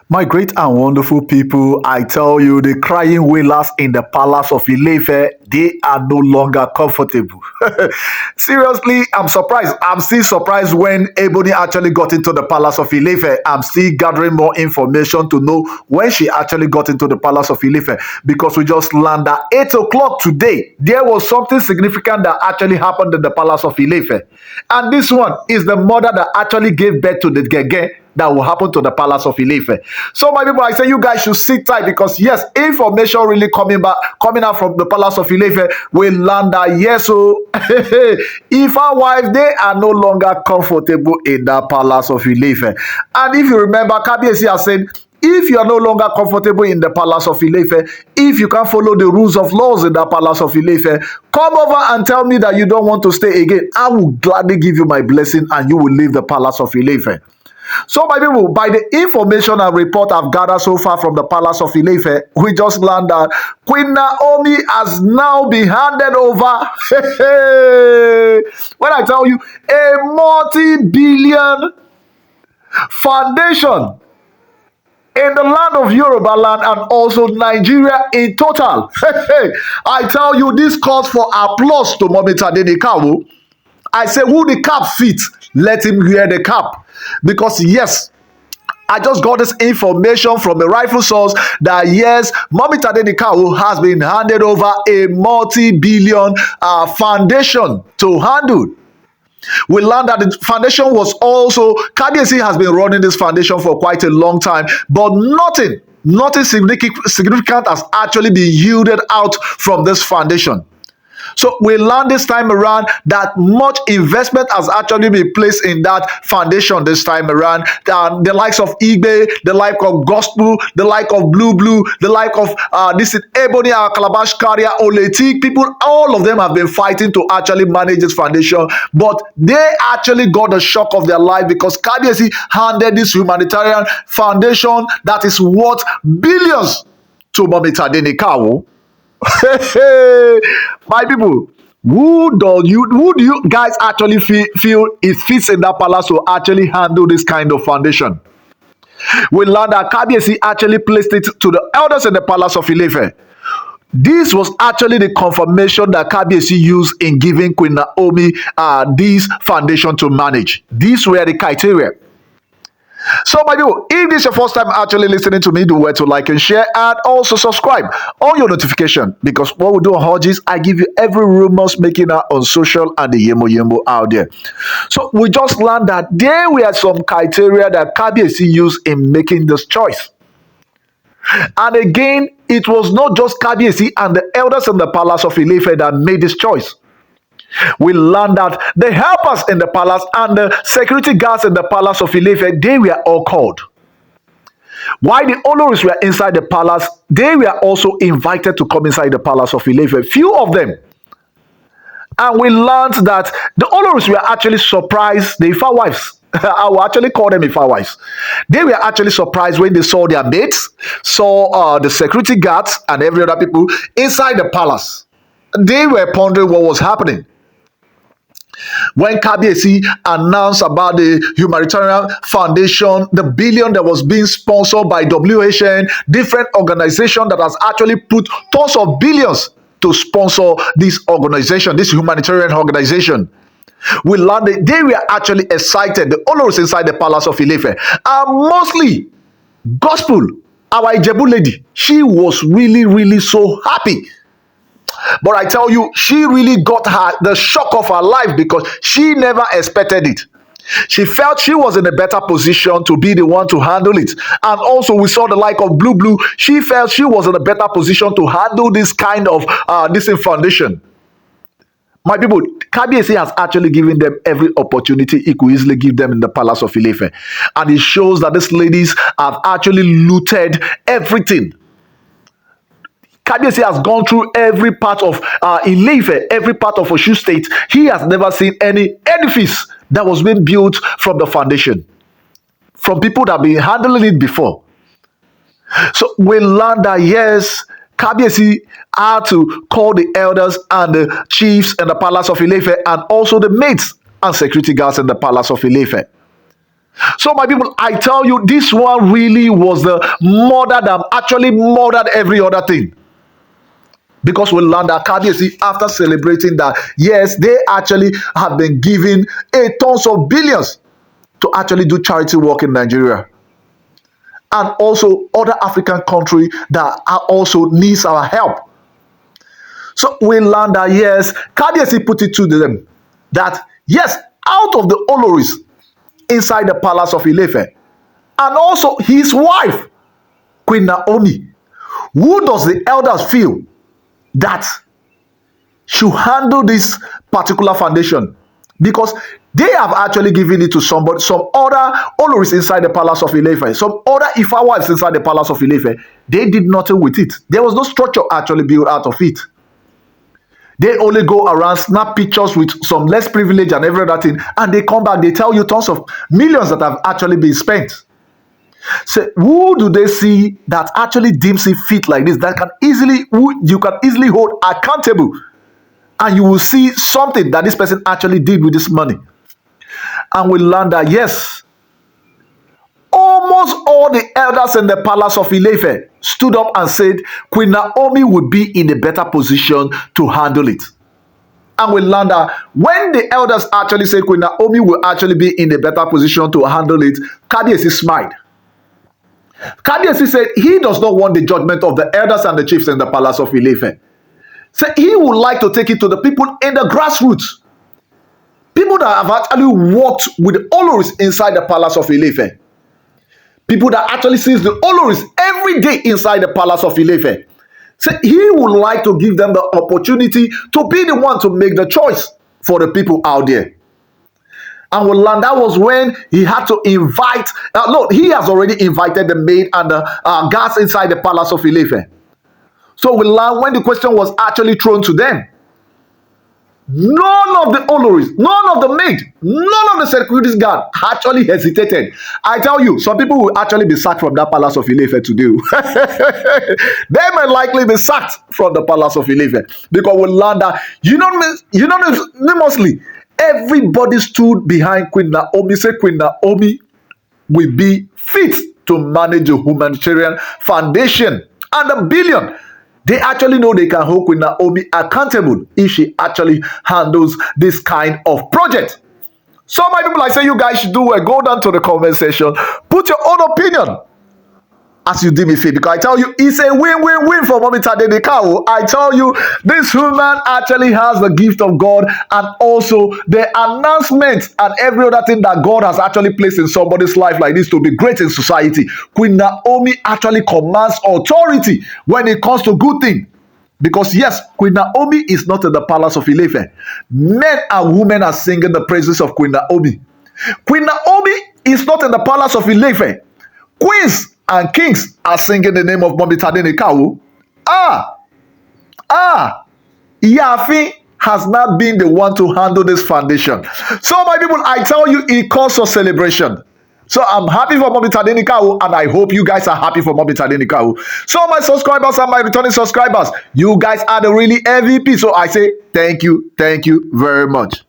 My great and wonderful people, I tell you, the crying wailers in the palace of Ilefe, they are no longer comfortable. Seriously, I'm surprised. I'm still surprised when Ebony actually got into the palace of Ilefe. I'm still gathering more information to know when she actually got into the palace of Ilefe because we just landed at 8 o'clock today. There was something significant that actually happened in the palace of Ilefe. And this one is the mother that actually gave birth to the Gege that will happen to the palace of Ilefe. So, my people, I say you guys should sit tight because yes, information really coming out from the palace of Ilefe will land that yes, so if our wife they are no longer comfortable in the palace of Ilefe. And if you remember, Kabiyesi has said, if you are no longer comfortable in the palace of Ilefe, if you can't follow the rules of laws in the palace of Ilefe, come over and tell me that you don't want to stay again. I will gladly give you my blessing and you will leave the palace of Ilefe. So, my people, by the information and report I've gathered so far from the palace of Ilefe, we just learned that Queen Naomi has now been handed over. When I tell you, a multi-billion foundation in the land of Yoruba land and also Nigeria in total. I tell you, this calls for applause to Mommy Tadenikawo. I say, who the cap fits, let him wear the cap. Because yes, I just got this information from a rightful source that yes, Mommy Tadenikawo has been handed over a multi-billion foundation to handle. We learned that the foundation was also, Kabiyesi has been running this foundation for quite a long time, but nothing significant has actually been yielded out from this foundation. So we learned this time around that much investment has actually been placed in that foundation this time around. The likes of Igbe, the like of Gospel, the like of Blue, the like of this is Ebony, Calabash Carrier, Oletik, people, all of them have been fighting to actually manage this foundation. But they actually got the shock of their life because Kabiyesi handed this humanitarian foundation that is worth billions to Mommy Tadenikawo. My people, who do you guys actually feel it fits in that palace to actually handle this kind of foundation? We learned that Kabiyesi actually placed it to the elders in the palace of Ilefe. This was actually the confirmation that Kabiyesi used in giving Queen Naomi this foundation to manage. These were the criteria. So, my people, if this is your first time actually listening to me, do well to like and share and also subscribe on your notification because what we do on Hodges, I give you every rumors making out on social and the yemo out there. So, we just learned that there were some criteria that Kabiyesi used in making this choice. And again, it was not just Kabiyesi and the elders in the palace of Ilefe that made this choice. We learned that the helpers in the palace and the security guards in the palace of Ilefe, they were all called. While the Oloris were inside the palace, they were also invited to come inside the palace of Ilefe, few of them. And we learned that the Oloris were actually surprised, the Ifa wives, I will actually call them Ifa wives. They were actually surprised when they saw their mates, saw the security guards and every other people inside the palace. They were pondering what was happening. When Kabiyesi announced about the humanitarian foundation, the billion that was being sponsored by WHN, different organization that has actually put tons of billions to sponsor this organization, this humanitarian organization. We learned that they were actually excited. The Oloris inside the palace of Ilefe are mostly Gospel. Our Ijebu lady, she was really so happy. But I tell you, she really got the shock of her life because she never expected it. She felt she was in a better position to be the one to handle it. And also we saw the like of Blue. She felt she was in a better position to handle this kind of this foundation. My people, Kabiyesi has actually given them every opportunity he could easily give them in the palace of Ilefe. And it shows that these ladies have actually looted everything. Kabiyesi has gone through every part of Ilefe, every part of Osun State. He has never seen any edifice that was being built from the foundation, from people that have been handling it before. So we learned that yes, Kabiyesi had to call the elders and the chiefs in the palace of Ilefe and also the maids and security guards in the palace of Ilefe. So, my people, I tell you, this one really was the mother that actually murdered every other thing. Because we learned that Kabiyesi, after celebrating that, yes, they actually have been given a tons of billions to actually do charity work in Nigeria. And also other African countries that are also needs our help. So we learned that, yes, Kabiyesi put it to them that, yes, out of the Oloris inside the palace of Ilefe, and also his wife, Queen Naomi, who does the elders feel that should handle this particular foundation? Because they have actually given it to somebody, some other Oloris inside the palace of Ilefe, some other Ifa wives inside the palace of Ilefe. They did nothing with it. There was no structure actually built out of it. They only go around, snap pictures with some less privilege and every other thing, and they come back, they tell you tons of millions that have actually been spent. So who do they see that actually deems it fit like this, that can easily, who you can easily hold accountable, and you will see something that this person actually did with this money? And we learn that, yes, almost all the elders in the palace of Ilefe stood up and said Queen Naomi would be in a better position to handle it. And we learned that when the elders actually said Queen Naomi will actually be in a better position to handle it, Kabiyesi smiled. Kabiyesi said he does not want the judgment of the elders and the chiefs in the palace of Ilefe. So he would like to take it to the people in the grassroots. People that have actually worked with the Oloris inside the palace of Ilefe. People that actually sees the Oloris every day inside the palace of Ilefe. So he would like to give them the opportunity to be the one to make the choice for the people out there. And we learned that was when he had to invite, no, he has already invited the maid and the guards inside the palace of Ilefe. So we learned when the question was actually thrown to them, none of the Oloris, none of the maid, none of the security guard actually hesitated. I tell you, some people will actually be sacked from that palace of Ilefe today. They may likely be sacked from the palace of Ilefe, because we learned that unanimously, everybody stood behind Queen Naomi, said Queen Naomi will be fit to manage a humanitarian foundation and a billion. They actually know they can hold Queen Naomi accountable if she actually handles this kind of project. So my people, I say you guys should do go down to the comment section, put your own opinion as you deem it fit, because I tell you, it's a win-win-win for Mommy Tadenikawo. I tell you, this woman actually has the gift of God, and also the announcement and every other thing that God has actually placed in somebody's life like this to be great in society. Queen Naomi actually commands authority when it comes to good things. Because yes, Queen Naomi is not in the palace of Ilefe. Men and women are singing the praises of Queen Naomi. Queen Naomi is not in the palace of Ilefe. Queens and kings are singing the name of Mommy Tadenikawo. Iyaafin has not been the one to handle this foundation. So my people, I tell you, it calls for celebration. So I'm happy for Mommy Tadenikawo, and I hope you guys are happy for Mommy Tadenikawo. So my subscribers and my returning subscribers, you guys are the really MVP. So I say thank you very much.